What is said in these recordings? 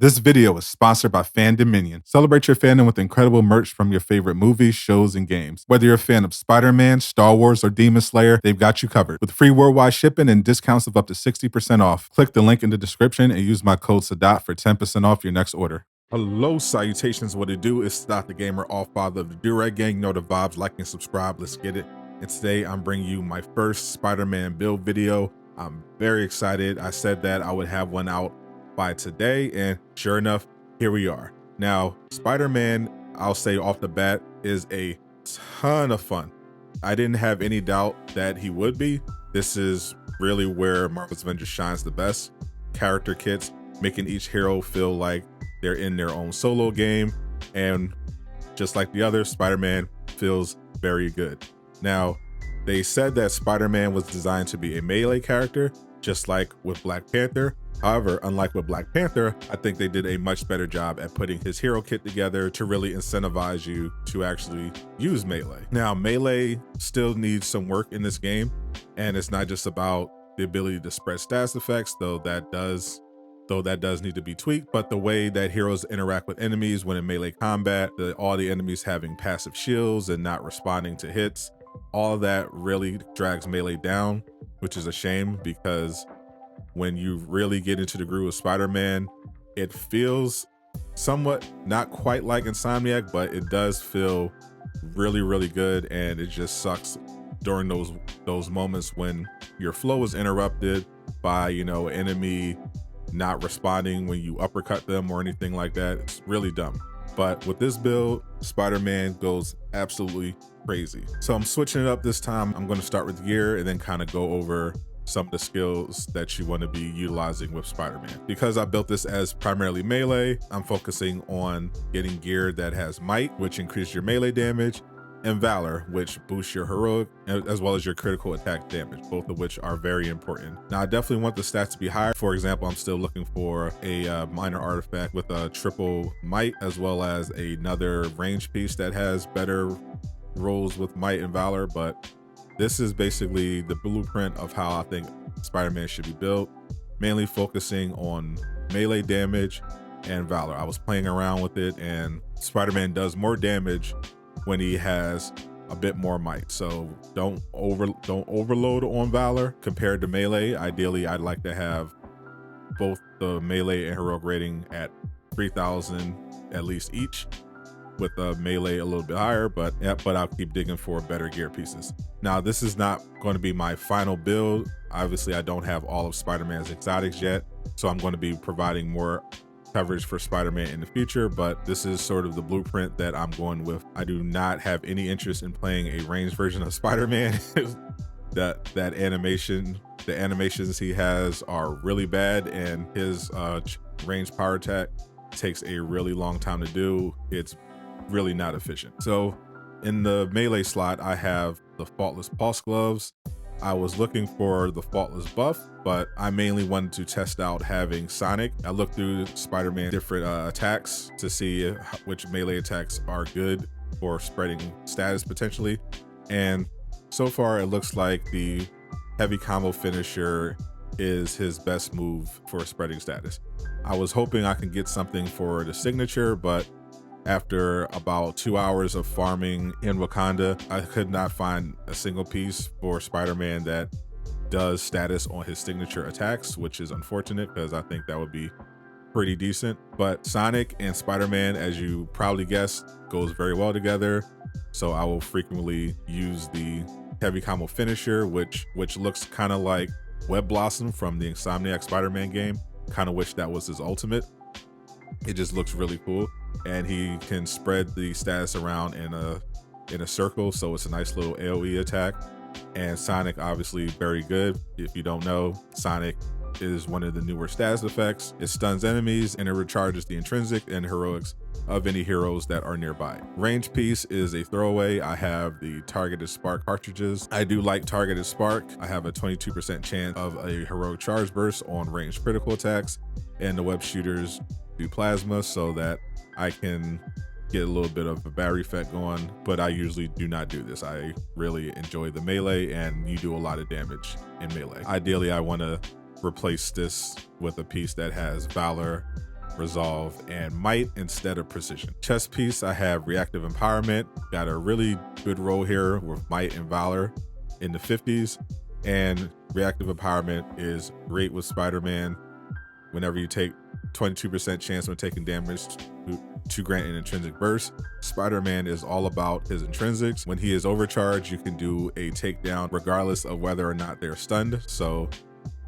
This video is sponsored by Fan Dominion. Celebrate your fandom with incredible merch from your favorite movies, shows, and games. Whether you're a fan of Spider-Man, Star Wars, or Demon Slayer, they've got you covered. With free worldwide shipping and discounts of up to 60% off. Click the link in the description and use my code SADAT for 10% off your next order. Hello, salutations. What it do is Stop the Gamer, all father of the Do-Rag Gang. Know the vibes, like and subscribe. Let's get it. And today I'm bringing you my first Spider-Man build video. I'm very excited. I said that I would have one out by today, and sure enough, here we are. Now, Spider-Man, I'll say off the bat, is a ton of fun. I didn't have any doubt that he would be. This is really where Marvel's Avengers shines the best. Character kits, making each hero feel like they're in their own solo game, and just like the other, Spider-Man feels very good. Now, they said that Spider-Man was designed to be a melee character, just like with Black Panther. However, unlike with Black Panther, I think they did a much better job at putting his hero kit together to really incentivize you to actually use melee. Now, melee still needs some work in this game, and it's not just about the ability to spread status effects, though that does need to be tweaked, but the way that heroes interact with enemies when in melee combat, all the enemies having passive shields and not responding to hits, all of that really drags melee down, which is a shame because when you really get into the groove of Spider-Man, it feels somewhat not quite like Insomniac, but it does feel really, really good. And it just sucks during those moments when your flow is interrupted by, an enemy not responding when you uppercut them or anything like that. It's really dumb. But with this build, Spider-Man goes absolutely crazy. So I'm switching it up this time. I'm going to start with gear and then kind of go over some of the skills that you want to be utilizing with Spider-Man. Because I built this as primarily melee, I'm focusing on getting gear that has might, which increases your melee damage, and valor, which boosts your heroic as well as your critical attack damage, both of which are very important. Now, I definitely want the stats to be higher. For example, I'm still looking for a minor artifact with a triple might, as well as another range piece that has better rolls with might and valor, but this is basically the blueprint of how I think Spider-Man should be built, mainly focusing on melee damage and valor. I was playing around with it, and Spider-Man does more damage when he has a bit more might. So don't overload on valor compared to melee. Ideally, I'd like to have both the melee and heroic rating at 3,000 at least each, with the melee a little bit higher, but I'll keep digging for better gear pieces. Now, this is not going to be my final build. Obviously, I don't have all of Spider-Man's exotics yet, so I'm going to be providing more coverage for Spider-Man in the future, but this is sort of the blueprint that I'm going with. I do not have any interest in playing a ranged version of Spider-Man. that animation, the animations he has are really bad, and his ranged power attack takes a really long time to do. It's really not efficient. So in the melee slot, I have the Faultless Pulse Gloves. I was looking for the Faultless buff, but I mainly wanted to test out having Sonic. I looked through Spider-Man different attacks to see which melee attacks are good for spreading status potentially. And so far it looks like the heavy combo finisher is his best move for spreading status. I was hoping I could get something for the signature, but after about 2 hours of farming in Wakanda, I could not find a single piece for Spider-Man that does status on his signature attacks, which is unfortunate because I think that would be pretty decent. But Sonic and Spider-Man, as you probably guessed, goes very well together. So I will frequently use the heavy combo finisher, which looks kind of like Web Blossom from the Insomniac Spider-Man game. Kind of wish that was his ultimate. It just looks really cool, and he can spread the status around in a circle, so it's a nice little AoE attack. And Sonic, obviously very good. If you don't know, Sonic is one of the newer status effects. It stuns enemies and it recharges the intrinsic and heroics of any heroes that are nearby. Range piece is a throwaway. I have the targeted spark cartridges. I do like targeted spark. I have a 22% chance of a heroic charge burst on ranged critical attacks, and the web shooters do plasma so that I can get a little bit of a battery effect going, but I usually do not do this. I really enjoy the melee, and you do a lot of damage in melee. Ideally, I want to replace this with a piece that has valor resolve, and might instead of precision. Chest piece, I have reactive empowerment. Got a really good role here with might and valor in the 50s. And reactive empowerment is great with Spider-Man. Whenever you take 22% chance when taking damage to grant an intrinsic burst. Spider-Man is all about his intrinsics. When he is overcharged, you can do a takedown regardless of whether or not they're stunned. So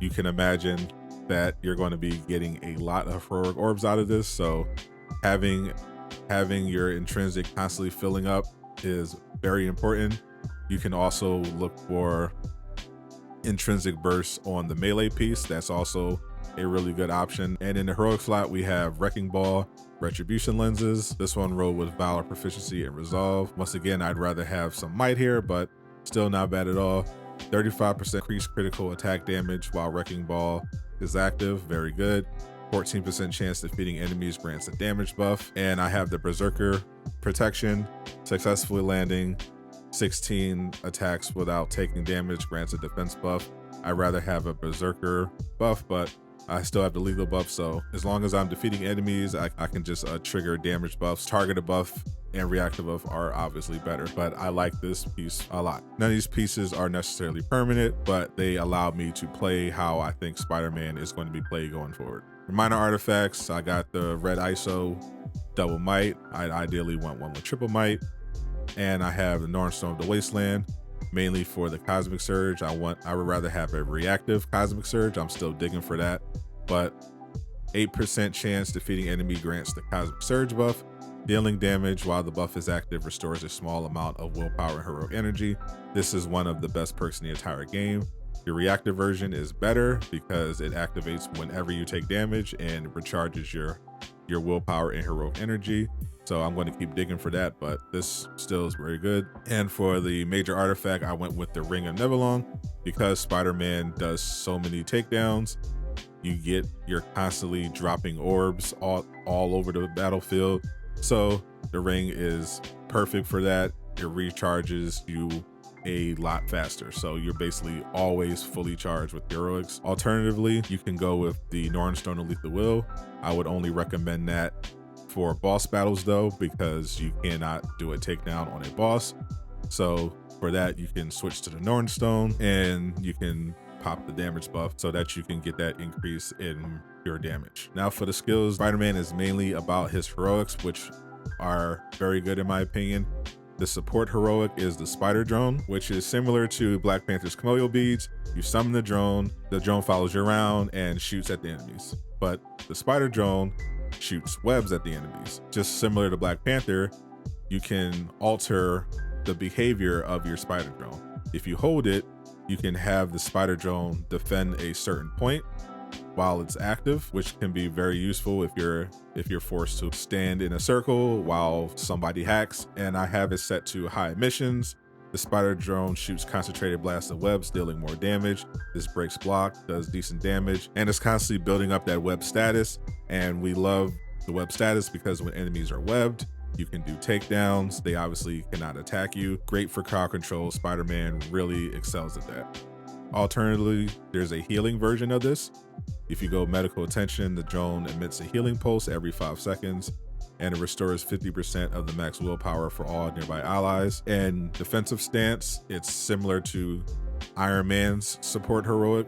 you can imagine that you're going to be getting a lot of heroic orbs out of this. So having your intrinsic constantly filling up is very important. You can also look for intrinsic bursts on the melee piece. That's also a really good option. And in the heroic slot, we have Wrecking Ball, Retribution Lenses. This one rolled with Valor, Proficiency, and Resolve. Once again, I'd rather have some might here, but still not bad at all. 35% increased critical attack damage while Wrecking Ball is active, very good. 14% chance defeating enemies grants a damage buff. And I have the Berserker Protection, successfully landing 16 attacks without taking damage grants a defense buff. I'd rather have a Berserker buff, but I still have the lethal buff, so as long as I'm defeating enemies, I can just trigger damage buffs. Targeted buff and reactive buff are obviously better, but I like this piece a lot. None of these pieces are necessarily permanent, but they allow me to play how I think Spider-Man is going to be played going forward. For minor artifacts, I got the red ISO double might. I ideally want one with triple might. And I have the Northstone of the Wasteland, mainly for the Cosmic Surge. I would rather have a reactive Cosmic Surge. I'm still digging for that, but 8% chance defeating enemy grants the Cosmic Surge buff. Dealing damage while the buff is active restores a small amount of willpower and heroic energy. This is one of the best perks in the entire game. Your reactive version is better because it activates whenever you take damage and recharges your willpower and heroic energy. So I'm going to keep digging for that, but this still is very good. And for the major artifact, I went with the Ring of Nebulon because Spider-Man does so many takedowns. You're constantly dropping orbs all over the battlefield. So the ring is perfect for that. It recharges you a lot faster. So you're basically always fully charged with heroics. Alternatively, you can go with the Northstone of Lethal Will. I would only recommend that for boss battles though, because you cannot do a takedown on a boss. So for that, you can switch to the Northstone and you can pop the damage buff so that you can get that increase in your damage. Now for the skills, Spider-Man is mainly about his heroics, which are very good in my opinion. The support heroic is the Spider Drone, which is similar to Black Panther's Colonial Beads. You summon the drone follows you around and shoots at the enemies. But the Spider Drone shoots webs at the enemies. Just similar to Black Panther, you can alter the behavior of your Spider Drone. If you hold it, you can have the Spider Drone defend a certain point while it's active, which can be very useful if you're forced to stand in a circle while somebody hacks. And I have it set to high emissions. The Spider Drone shoots concentrated blasts of webs, dealing more damage. This breaks block, does decent damage, and it's constantly building up that web status. And we love the web status because when enemies are webbed, you can do takedowns. They obviously cannot attack you. Great for crowd control. Spider-Man really excels at that. Alternatively, there's a healing version of this. If you go medical attention, the drone emits a healing pulse every 5 seconds, and it restores 50% of the max willpower for all nearby allies. And defensive stance, it's similar to Iron Man's support heroic.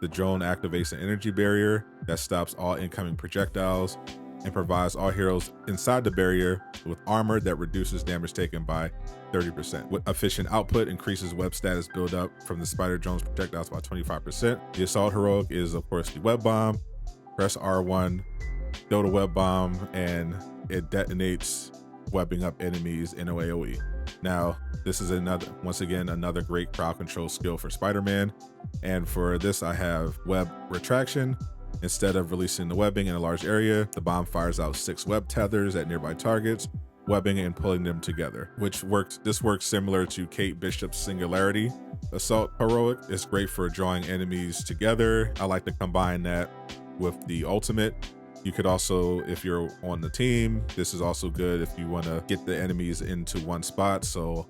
The drone activates an energy barrier that stops all incoming projectiles and provides all heroes inside the barrier with armor that reduces damage taken by 30%. With efficient output, increases web status buildup from the Spider Drone's projectiles by 25%. The assault heroic is of course the web bomb. Press R1, throw the web bomb, and it detonates, webbing up enemies in AoE. Now, this is once again another great crowd control skill for Spider-Man. And for this, I have web retraction. Instead of releasing the webbing in a large area, the bomb fires out 6 web tethers at nearby targets, webbing and pulling them together, this works similar to Kate Bishop's Singularity assault heroic. It's great for drawing enemies together. I like to combine that with the ultimate. You could also, if you're on the team, this is also good if you want to get the enemies into one spot. So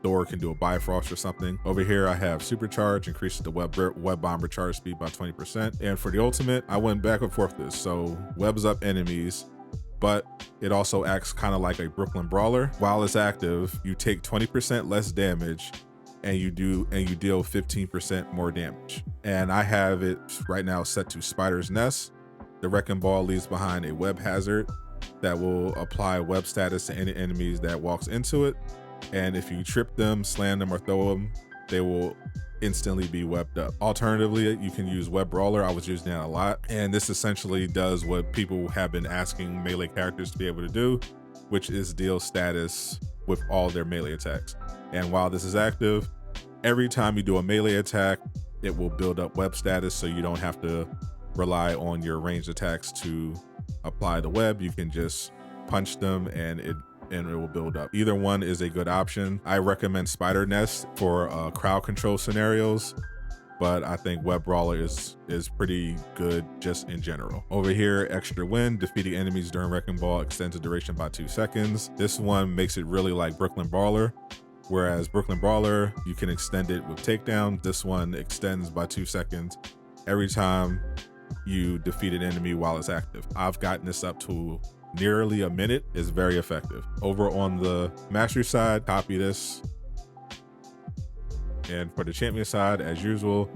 Thor can do a Bifrost or something. Over here, I have Supercharge, increases the web bomber charge speed by 20%. And for the ultimate, I went back and forth this. So webs up enemies, but it also acts kind of like a Brooklyn Brawler. While it's active, you take 20% less damage and you deal 15% more damage. And I have it right now set to Spider's Nest. The Wrecking Ball leaves behind a web hazard that will apply web status to any enemies that walks into it. And if you trip them, slam them, or throw them, they will instantly be webbed up. Alternatively, you can use Web Brawler. I was using that a lot. And this essentially does what people have been asking melee characters to be able to do, which is deal status with all their melee attacks. And while this is active, every time you do a melee attack, it will build up web status, so you don't have to rely on your ranged attacks to apply the web. You can just punch them and it will build up. Either one is a good option. I recommend Spider Nest for crowd control scenarios, but I think Web Brawler is pretty good just in general. Over here, Extra Win, defeating enemies during Wrecking Ball extends the duration by 2 seconds. This one makes it really like Brooklyn Brawler, whereas Brooklyn Brawler, you can extend it with Takedown. This one extends by 2 seconds every time you defeat an enemy while it's active. I've gotten this up to nearly a minute. Is very effective. Over on the mastery side, copy this. And for the champion side, as usual,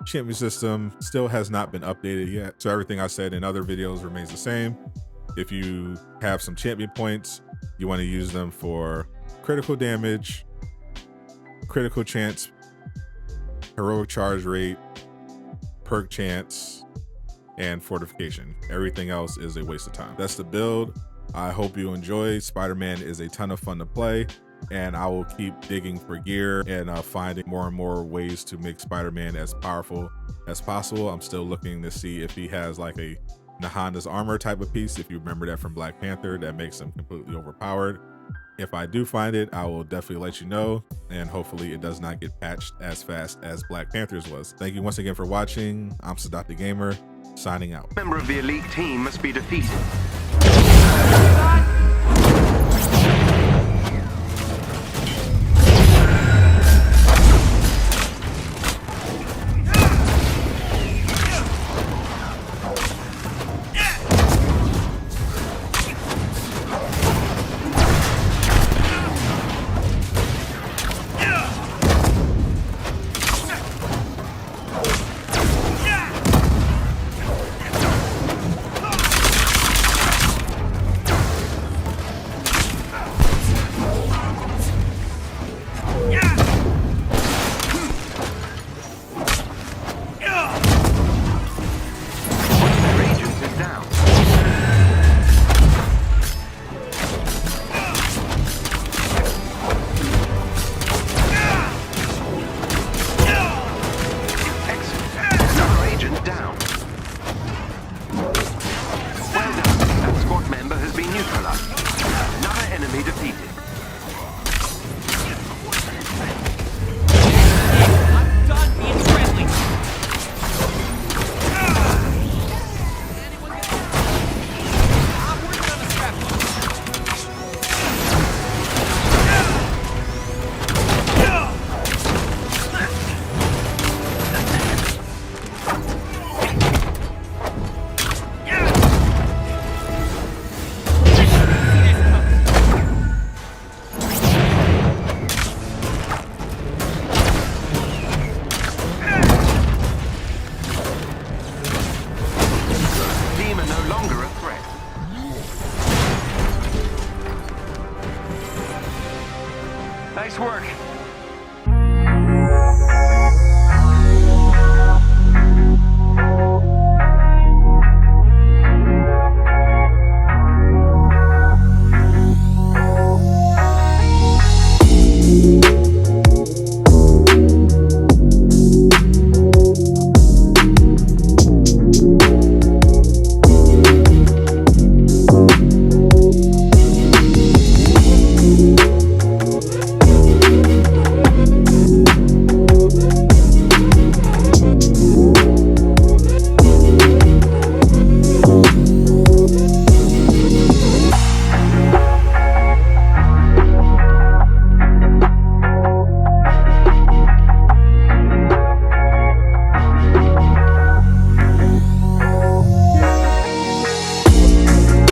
champion system still has not been updated yet. So everything I said in other videos remains the same. If you have some champion points, you want to use them for critical damage, critical chance, heroic charge rate, perk chance, and fortification. Everything else is a waste of time. That's the build. I hope you enjoy. Spider-Man is a ton of fun to play, and I will keep digging for gear and finding more and more ways to make Spider-Man as powerful as possible. I'm still looking to see if he has like a Nahanda's armor type of piece, if you remember that from Black Panther, that makes him completely overpowered. If I do find it, I will definitely let you know, and hopefully it does not get patched as fast as Black Panther's was. Thank you once again for watching. I'm Sadat the Gamer, signing out. Member of the elite team must be defeated.